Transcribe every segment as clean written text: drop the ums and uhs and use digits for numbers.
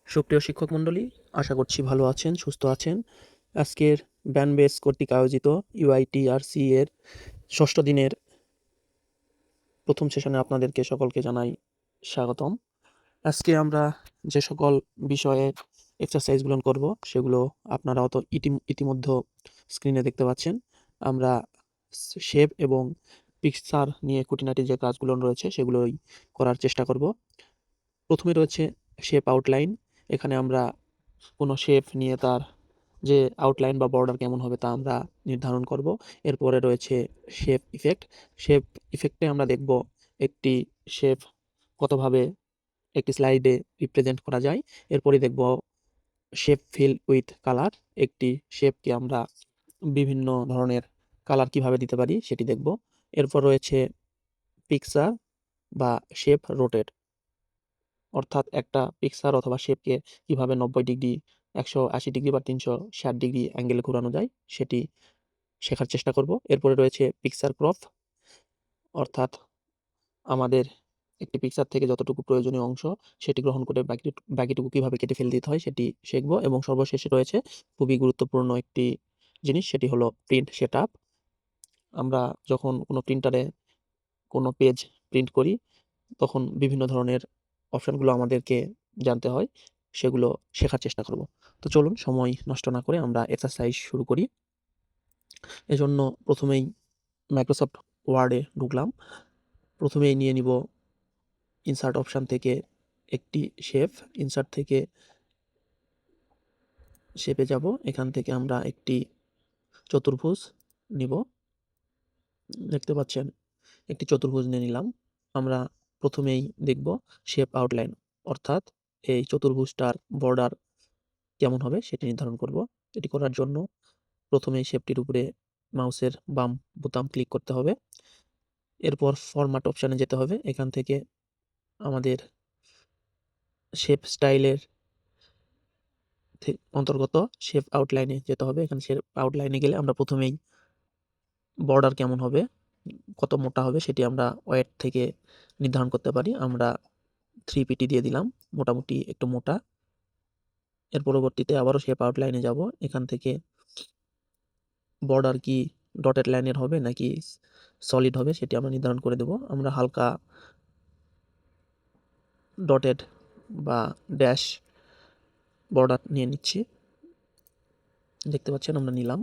সুপ্রিয় শিক্ষক মণ্ডলী, আশা করছি ভালো আছেন, সুস্থ আছেন। আজকের ব্যানবেস কর্তৃক আয়োজিত ইউআইটিআরসি এর ৬ষ্ঠ দিনের প্রথম সেশনে আপনাদেরকে সকলকে জানাই স্বাগতম। আজকে আমরা যে সকল বিষয়ে এক্সারসাইজগুলো করব সেগুলো আপনারা ইতিমধ্যে স্ক্রিনে দেখতে পাচ্ছেন। আমরা শেপ এবং পিকচার নিয়ে খুঁটিনাটি যে কাজগুলো রয়েছে সেগুলোই করার চেষ্টা করব। প্রথমে রয়েছে শেপ আউটলাইন। এখানে আমরা কোনো শেপ নিয়ে তার যে আউটলাইন বা বর্ডার কেমন হবে তা আমরা নির্ধারণ করব। এরপরে রয়েছে শেপ ইফেক্ট। শেপ ইফেক্টে আমরা দেখব একটি শেপ কতভাবে একটি স্লাইডে রিপ্রেজেন্ট করা যায়। এরপরে দেখব শেপ ফিল উইথ কালার। একটি শেপকে আমরা বিভিন্ন ধরনের কালার কিভাবে দিতে পারি সেটি দেখব। এরপর রয়েছে পিকচার বা শেপ রোটেট, অর্থাৎ একটা পিকচার অথবা শেপকে কিভাবে 90 ডিগ্রি, 180 ডিগ্রি বা 360 ডিগ্রি অ্যাঙ্গেলে ঘোরানো যায় সেটি শেখার চেষ্টা করব। এরপরে রয়েছে পিকচার ক্রপ, অর্থাৎ আমাদের একটি পিকচার থেকে যতটুকু প্রয়োজনীয় অংশ সেটি গ্রহণ করে বাকিটুকু কিভাবে কেটে ফেলে দিতে হয় সেটি শিখব। এবং সর্বশেষে রয়েছে খুবই গুরুত্বপূর্ণ একটি জিনিস, সেটি হলো প্রিন্ট সেটআপ। আমরা যখন কোনো প্রিন্টারে কোনো পেজ প্রিন্ট করি তখন বিভিন্ন ধরনের অপশনগুলো আমাদেরকে জানতে হয়, সেগুলো শেখার চেষ্টা করব। তো চলুন সময় নষ্ট না করে আমরা এক্সারসাইজ শুরু করি। এজন্য প্রথমেই মাইক্রোসফট ওয়ার্ডে ঢুকলাম। প্রথমেই নিয়ে নিব ইনসার্ট অপশান থেকে একটি শেপ। ইনসার্ট থেকে শেপে যাব। এখান থেকে আমরা একটি চতুর্ভুজ নিব। দেখতে পাচ্ছেন একটি চতুর্ভুজ নিয়ে নিলাম। আমরা প্রথমেই দেখব শেপ আউটলাইন, অর্থাৎ এই চতুর্ভুজটার বর্ডার কেমন হবে সেটি নির্ধারণ করব। এটি করার জন্য প্রথমেই শেপটির উপরে মাউসের বাম বোতাম ক্লিক করতে হবে। এরপর ফরম্যাট অপশানে যেতে হবে। এখান থেকে আমাদের শেপ স্টাইলের অন্তর্গত শেপ আউটলাইনে যেতে হবে। এখানে শেপ আউটলাইনে গেলে আমরা প্রথমেই বর্ডার কেমন হবে, কত মোটা হবে সেটি আমরা ওয়েট থেকে নির্ধারণ করতে পারি। আমরা 3 পিটি দিয়ে দিলাম, মোটামুটি একটু মোটা। এর পরবর্তীতে আবারও শেপ আউটলাইনে যাব। এখান থেকে বর্ডার কি ডটেড লাইনের হবে নাকি সলিড হবে সেটি আমরা নির্ধারণ করে দেব। আমরা হালকা ডটেড বা ড্যাশ বর্ডার নিয়ে নিচ্ছি। দেখতে পাচ্ছেন আমরা নিলাম।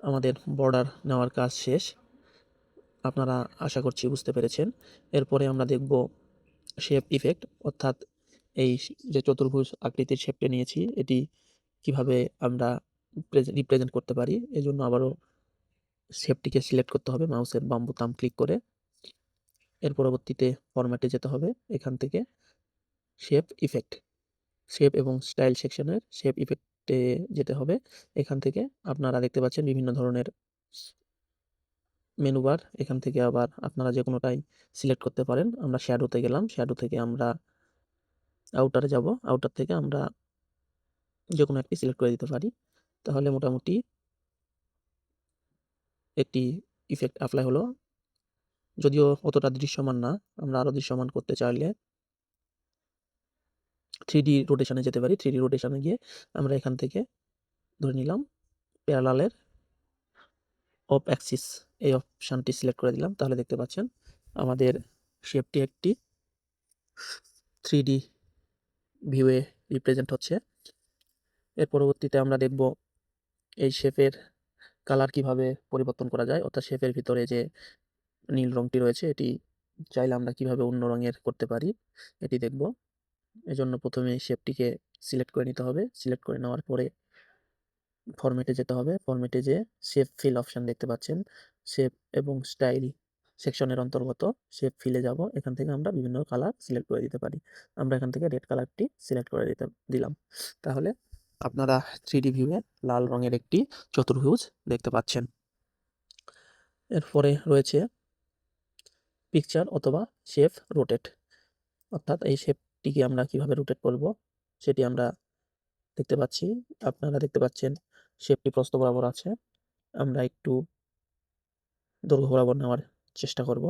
আমাদের বর্ডার নেওয়ার কাজ শেষ। আপনারা আশা করছি বুঝতে পেরেছেন। এরপরে আমরা দেখব শেপ ইফেক্ট, অর্থাৎ এই যে চতুর্ভুজ আকৃতির শেপটা নিয়েছি এটি কিভাবে আমরা রিপ্রেজেন্ট করতে পারি। এজন্য আবারও শেপটিকে সিলেক্ট করতে হবে মাউসের বাম বোতাম ক্লিক করে। এর পরবর্তীতে ফরম্যাটে যেতে হবে। এখান থেকে শেপ ইফেক্ট, শেপ এবং স্টাইল সেকশনের শেপ ইফেক্টে যেতে হবে। এখান থেকে আপনারা দেখতে পাচ্ছেন বিভিন্ন ধরনের মেনু বার। এখান থেকে আবার আপনারা যে কোনোটাই সিলেক্ট করতে পারেন। আমরা শ্যাডোতে গেলাম। শ্যাডো থেকে আমরা আউটারে যাব। আউটার থেকে আমরা যে কোনো একটি সিলেক্ট করে দিতে পারি। তাহলে মোটামুটি একটি ইফেক্ট অ্যাপ্লাই হলো। যদিও অতটা দৃশ্যমান না, আমরা আরও দৃশ্যমান করতে চাইলে 3D রোটেশনে যেতে পারি। 3D রোটেশনে গিয়ে আমরা এখান থেকে ধরে নিলাম প্যারালালের অফ অ্যাক্সিস, এই অপশানটি সিলেক্ট করে দিলাম। তাহলে দেখতে পাচ্ছেন আমাদের শেপটি একটি 3D ভিউয়ে রিপ্রেজেন্ট হচ্ছে। এর পরবর্তীতে আমরা দেখব এই শেপের কালার কিভাবে পরিবর্তন করা যায়, অর্থাৎ শেপের ভিতরে যে নীল রংটি রয়েছে এটি চাইলে আমরা কিভাবে অন্য রঙের করতে পারি এটি দেখব। এজন্য প্রথমে শেপটিকে সিলেক্ট করে নিতে হবে। সিলেক্ট করে নেওয়ার পরে ফরম্যাটে যেতে হবে। ফরম্যাটে যেয়ে শেপ ফিল অপশান দেখতে পাচ্ছেন। শেপ এবং স্টাইল সেকশনের অন্তর্গত শেপ ফিলে যাব। এখান থেকে আমরা বিভিন্ন কালার সিলেক্ট করে দিতে পারি। আমরা এখান থেকে রেড কালারটি সিলেক্ট করে দিলাম। তাহলে আপনারা 3D ভিউয়ে লাল রঙের একটি চতুর্ভুজ দেখতে পাচ্ছেন। এরপরে রয়েছে পিকচার অথবা শেপ রোটেট, অর্থাৎ এই শেপটিকে আমরা কিভাবে রোটেট করব সেটি আমরা দেখতে পাচ্ছি। আপনারা দেখতে পাচ্ছেন শেপটি প্রস্থ বরাবর আছে। আমরা একটু দৈর্ঘ্য বরাবর নেওয়ার চেষ্টা করব।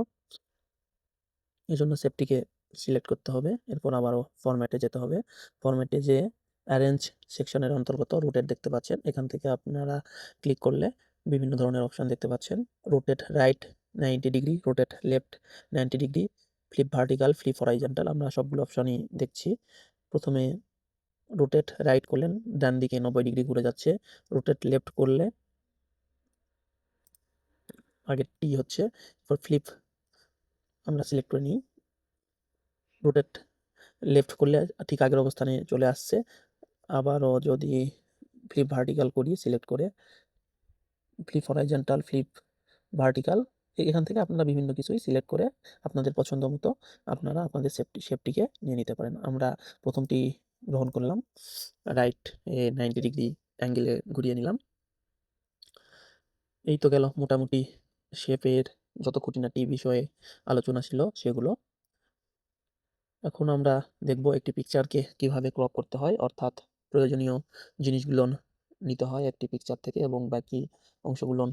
এজন্য শেপটিকে সিলেক্ট করতে হবে। এরপর আবারও ফরম্যাটে যেতে হবে। ফরম্যাটে যেয়ে অ্যারেঞ্জ সেকশনের অন্তর্গত রোটেট দেখতে পাচ্ছেন। এখান থেকে আপনারা ক্লিক করলে বিভিন্ন ধরনের অপশন দেখতে পাচ্ছেন। Rotate right 90 degree, rotate left 90 degree, flip vertical, flip horizontal, আমরা সবগুলো অপশনই দেখছি। প্রথমে রোটেট রাইট করলেন, ডান দিকে 90 ডিগ্রি ঘুরে যাচ্ছে। রোটেট লেফট করলে আগে টি হচ্ছে, এরপর ফ্লিপ আমরা সিলেক্ট করে নিই। রোটেট লেফট করলে ঠিক আগের অবস্থানে চলে আসছে। আবারও যদি ফ্লিপ ভার্টিক্যাল করি সিলেক্ট করে, ফ্লিপ হরাইজন্টাল, ফ্লিপ ভার্টিক্যাল, এখান থেকে আপনারা বিভিন্ন কিছুই সিলেক্ট করে আপনাদের পছন্দ মতো আপনারা আপনাদের শেপটিকে নিয়ে নিতে পারেন। আমরা প্রথমটি গ্রহণ করলাম, রাইট 90 ডিগ্রি অ্যাঙ্গেলে ঘুরিয়ে নিলাম। এই তো গেল মোটামুটি শেপের যত খুঁটিনাটি বিষয়ে আলোচনা ছিল সেগুলো। এখন আমরা দেখব একটি পিকচারকে কিভাবে ক্রপ করতে হয়, অর্থাৎ প্রয়োজনীয় জিনিসগুলো নিতে হয় একটি পিকচার থেকে এবং বাকি অংশগুলো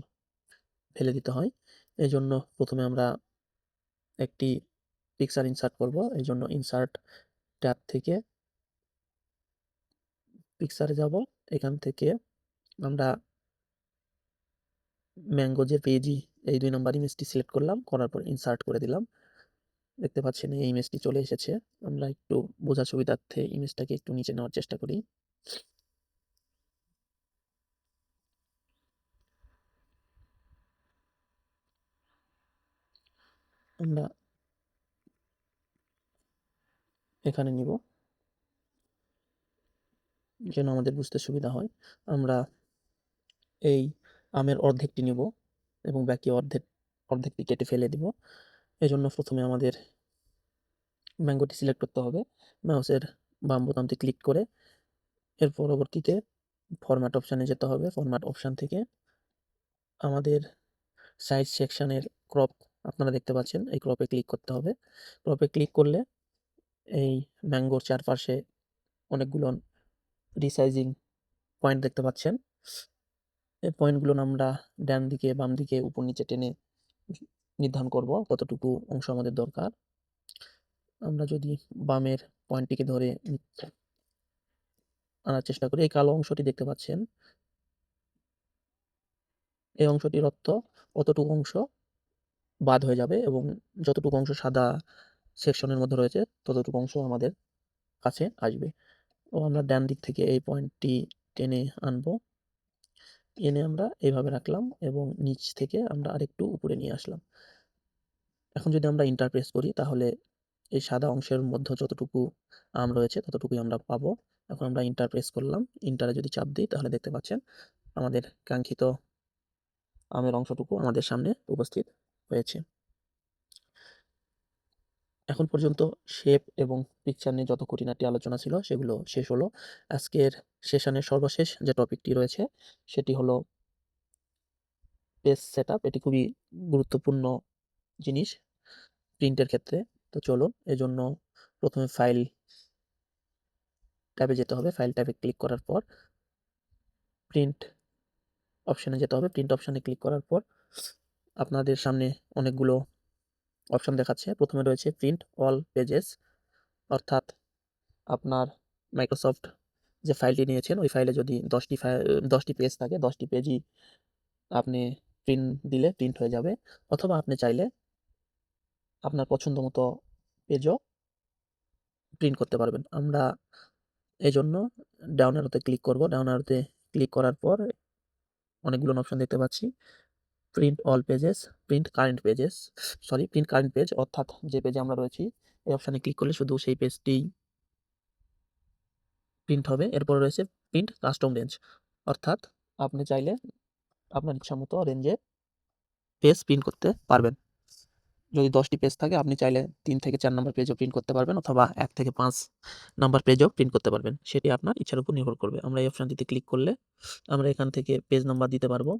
ফেলে দিতে হয়। এই জন্য প্রথমে আমরা একটি পিকচার ইনসার্ট করব। এই জন্য ইনসার্ট ট্যাব থেকে পিকচারে যাব। এখান থেকে আমরা ম্যাঙ্গো যে পেজি, এই 2 নম্বর ইমেজটি সিলেক্ট করলাম, করার পর ইনসার্ট করে দিলাম। দেখতে পাচ্ছেন এই ইমেজটি চলে এসেছে। আমরা একটু বোঝার সুবিধার্থে ইমেজটাকে একটু নিচে নেওয়ার চেষ্টা করি। আমরা এখানে নিব যেন আমাদের বুঝতে সুবিধা হয়। আমরা এই আমের অর্ধেকটি নিব এবং বাকি অর্ধেকটি কেটে ফেলে দিব। এজন্য প্রথমে আমাদের ম্যাঙ্গোটি সিলেক্ট করতে হবে। মাউসের বাম বোতামটি ক্লিক করে এর পরবর্তীতে ফরম্যাট অপশানে যেতে হবে। ফরম্যাট অপশান থেকে আমাদের সাইজ সেকশনের ক্রপ আপনারা দেখতে পাচ্ছেন, এই ক্রপে ক্লিক করতে হবে। ক্রপে ক্লিক করলে এই ম্যাঙ্গোর চারপাশে অনেকগুলো রিসাইজিং পয়েন্ট দেখতে পাচ্ছেন। এই পয়েন্টগুলো আমরা ডান দিকে, বাম দিকে, উপর নিচে টেনে নির্ধারণ করব কতটুকু অংশ আমাদের দরকার। আমরা যদি বামের পয়েন্টটিকে ধরে আনার চেষ্টা করি, এই কালো অংশটি দেখতে পাচ্ছেন, এই অংশটির অর্থ অতটুকু অংশ বাদ হয়ে যাবে এবং যতটুকু অংশ সাদা সেকশনের মধ্যে রয়েছে ততটুকু অংশ আমাদের কাছে আসবে। ও আমরা ডান দিক থেকে এই পয়েন্টটি টেনে আনবো, এনে আমরা এইভাবে রাখলাম এবং নিচ থেকে আমরা আরেকটু উপরে নিয়ে আসলাম। এখন যদি আমরা ইন্টার প্রেস করি তাহলে এই সাদা অংশের মধ্যে যতটুকু আম রয়েছে ততটুকুই আমরা পাবো। এখন আমরা ইন্টার প্রেস করলাম, ইন্টারে যদি চাপ দিই তাহলে দেখতে পাচ্ছেন আমাদের কাঙ্ক্ষিত আমের অংশটুকু আমাদের সামনে উপস্থিত হয়েছে। এখন পর্যন্ত শেপ এবং পিকচার নিয়ে যত খুঁটিনাটি আলোচনা ছিল সেগুলো শেষ হলো। আজকের সেশনের সর্বশেষ যে টপিকটি রয়েছে সেটি হলো পেজ সেটআপ। এটি খুবই গুরুত্বপূর্ণ জিনিস প্রিন্টের ক্ষেত্রে। তো চলুন, এজন্য প্রথমে ফাইল ট্যাবে যেতে হবে। ফাইল ট্যাবে ক্লিক করার পর প্রিন্ট অপশানে যেতে হবে। প্রিন্ট অপশানে ক্লিক করার পর আপনাদের সামনে অনেকগুলো অপশন দেখাচ্ছে। প্রথমে রয়েছে প্রিন্ট অল পেজেস, অর্থাৎ আপনার মাইক্রোসফট যে ফাইলটি নিয়েছেন ওই ফাইলে যদি 10টি পেজ থাকে 10টি পেজই আপনি প্রিন্ট দিলে প্রিন্ট হয়ে যাবে, অথবা আপনি চাইলে আপনার পছন্দ মতো পেজও প্রিন্ট করতে পারবেন। আমরা এই জন্য ডাউন অ্যারোতে ক্লিক করব। ডাউন অ্যারোতে ক্লিক করার পর অনেকগুলো অপশন দেখতে পাচ্ছি। Print all pages, print current page, অর্থাৎ যে পেজে আমরা রয়েছি এই অপশানে ক্লিক করলে শুধু সেই পেজটি প্রিন্ট হবে। এরপর রয়েছে প্রিন্ট কাস্টম রেঞ্জ, অর্থাৎ আপনি চাইলে আপনার ইচ্ছা মতো রেঞ্জে পেজ প্রিন্ট করতে পারবেন। যদি 10টি পেজ থাকে আপনি চাইলে 3 থেকে 4 নম্বর পেজও প্রিন্ট করতে পারবেন, অথবা 1 থেকে 5 নাম্বার পেজও প্রিন্ট করতে পারবেন। সেটি আপনার ইচ্ছার উপর নির্ভর করবে। আমরা এই অপশানটিতে ক্লিক করলে আমরা এখান থেকে পেজ নাম্বার দিতে পারবো।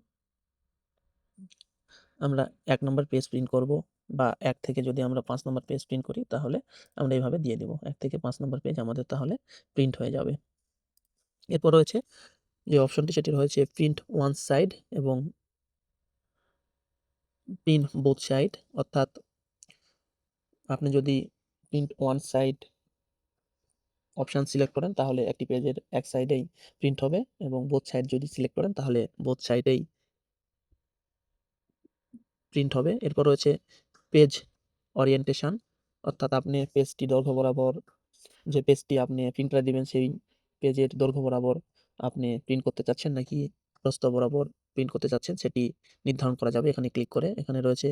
আমরা 1 নম্বর পেজ প্রিন্ট করব, বা 1 থেকে যদি আমরা 5 নম্বর পেজ প্রিন্ট করি তাহলে আমরা এইভাবে দিয়ে দেব। 1 থেকে 5 নম্বর পেজ আমাদের তাহলে প্রিন্ট হয়ে যাবে। এরপর রয়েছে যে অপশনটি সেটি রয়েছে প্রিন্ট ওয়ান সাইড এবং প্রিন্ট বোথ সাইড, অর্থাৎ আপনি যদি print one side option select করেন তাহলে একটি পেজের এক সাইডেই প্রিন্ট হবে এবং বোথ সাইড যদি সিলেক্ট করেন তাহলে বোথ সাইডেই প্রিন্ট হবে। এরপর রয়েছে পেজ ওরিয়েন্টেশন, অর্থাৎ আপনি পেজটি দৈর্ঘ্য বরাবর, যে পেজটি আপনি প্রিন্টারে দিবেন সেই পেজের দৈর্ঘ্য বরাবর আপনি প্রিন্ট করতে চাচ্ছেন নাকি প্রস্থ বরাবর প্রিন্ট করতে চাচ্ছেন সেটি নির্ধারণ করা যাবে এখানে ক্লিক করে। এখানে রয়েছে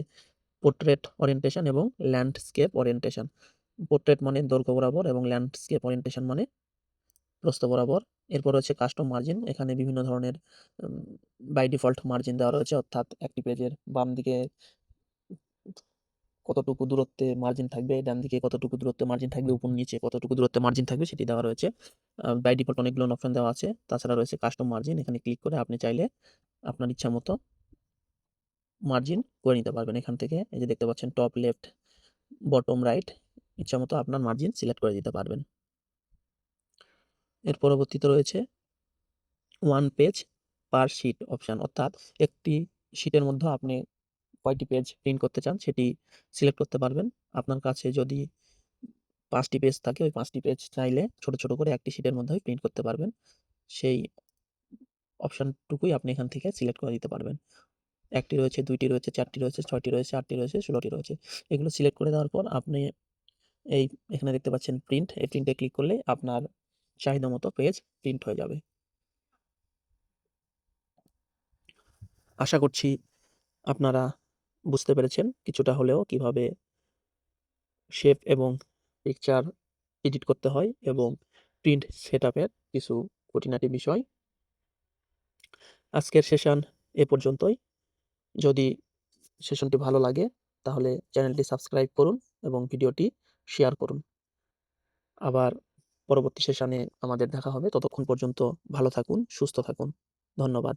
পোর্ট্রেট ওরিয়েন্টেশন এবং ল্যান্ডস্কেপ ওরিয়েন্টেশন। পোর্ট্রেট মানে দৈর্ঘ্য বরাবর এবং ল্যান্ডস্কেপ ওরিয়েন্টেশন মানে প্রস্থ বরাবর। এরপর রয়েছে কাস্টম মার্জিন, এখানে বিভিন্ন ধরনের বাই ডিফল্ট মার্জিন দেওয়া রয়েছে, অর্থাৎ একটি পেজের বাম দিকে কতটুকু দূরত্বে মার্জিন থাকবে, ডান দিকে কতটুকু দূরত্বে মার্জিন থাকবে, উপর নিচে কতটুকু দূরত্বে মার্জিন থাকবে সেটি দেওয়া রয়েছে। বাই ডিফল্ট অনেকগুলো অপশন দেওয়া আছে। তাছাড়া রয়েছে কাস্টম মার্জিন, এখানে ক্লিক করে আপনি চাইলে আপনার ইচ্ছা মতো মার্জিন করে নিতে পারবেন। এখান থেকে এই যে দেখতে পাচ্ছেন টপ লেফট বটম রাইট, ইচ্ছা মতো আপনার মার্জিন সিলেক্ট করে দিতে পারবেন। এর পরবর্তীতে রয়েছে one page per sheet option, অর্থাৎ একটি শিটের মধ্যে আপনি কয়টি পেজ প্রিন্ট করতে চান সেটি সিলেক্ট করতে পারবেন। আপনার কাছে যদি 5টি পেজ থাকে, ওই 5টি পেজ চাইলে ছোট, ছোট করে একটি শিটের মধ্যেই প্রিন্ট করতে পারবেন। সেই অপশানটুকুই আপনি এখান থেকে সিলেক্ট করে দিতে পারবেন। 1টি রয়েছে, 2টি রয়েছে, 4টি রয়েছে, 6টি রয়েছে, 8টি রয়েছে, 16টি রয়েছে। এগুলো সিলেক্ট করে দেওয়ার পর আপনি এখানে দেখতে পাচ্ছেন প্রিন্ট, এই প্রিন্টে ক্লিক করলে আপনার চাহিদা মতো পেজ প্রিন্ট হয়ে যাবে। আশা করছি আপনারা বুঝতে পেরেছেন কিছুটা হলেও কিভাবে শেপ এবং পিকচার এডিট করতে হয় এবং প্রিন্ট সেটআপের কিছু খুঁটিনাটি বিষয়। আজকের সেশন এ পর্যন্তই। যদি সেশনটি ভালো লাগে তাহলে চ্যানেলটি সাবস্ক্রাইব করুন এবং ভিডিওটি শেয়ার করুন। আবার পরবর্তী সেশনে আমাদের দেখা হবে। ততক্ষণ পর্যন্ত ভালো থাকুন, সুস্থ থাকুন। ধন্যবাদ।